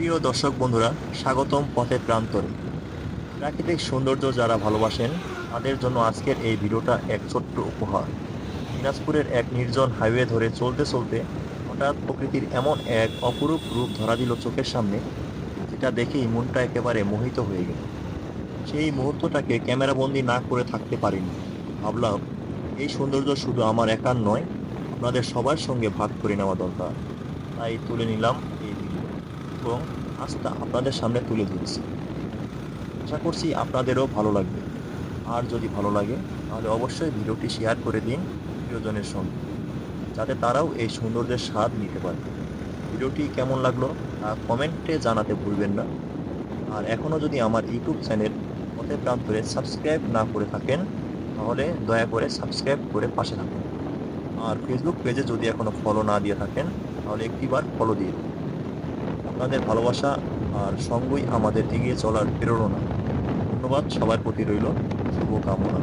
প্রিয় দর্শক বন্ধুরা, স্বাগতম পথের প্রান্তরে। প্রাকৃতিক সৌন্দর্য যারা ভালোবাসেন তাদের জন্য আজকের এই ভিডিওটা এক ছোট্ট উপহার। দিনাজপুরের এক নির্জন হাইওয়ে ধরে চলতে চলতে হঠাৎ প্রকৃতির এমন এক অপরূপ রূপ ধরা দিল চোখের সামনে, যেটা দেখেই মনটা একেবারে মোহিত হয়ে গেল। সেই মুহূর্তটাকে ক্যামেরাবন্দি না করে থাকতে পারিনি। ভাবলাম, এই সৌন্দর্য শুধু আমার একার নয়, আপনাদের সবার সঙ্গে ভাগ করে নেওয়া দরকার। তাই তুলে নিলাম এই ভিডিও এবং আজ তা আপনাদের সামনে তুলে ধরেছি। আশা করছি আপনাদেরও ভালো লাগবে। আর যদি ভালো লাগে তাহলে অবশ্যই ভিডিওটি শেয়ার করে দিন প্রিয়জনের সঙ্গে, যাতে তারাও এই সৌন্দর্যের স্বাদ নিতে পারে। ভিডিওটি কেমন লাগলো তা কমেন্টে জানাতে ভুলবেন না। আর এখনও যদি আমার ইউটিউব চ্যানেল পথের প্রান্তরে সাবস্ক্রাইব না করে থাকেন, তাহলে দয়া করে সাবস্ক্রাইব করে পাশে থাকুন। আর ফেসবুক পেজে যদি এখনও ফলো না দিয়ে থাকেন, তাহলে একটিবার ফলো দিয়ে দিন। আপনাদের ভালোবাসা আর সঙ্গই আমাদের এগিয়ে চলার প্রেরণা। ধন্যবাদ সবার প্রতি রইল শুভকামনা।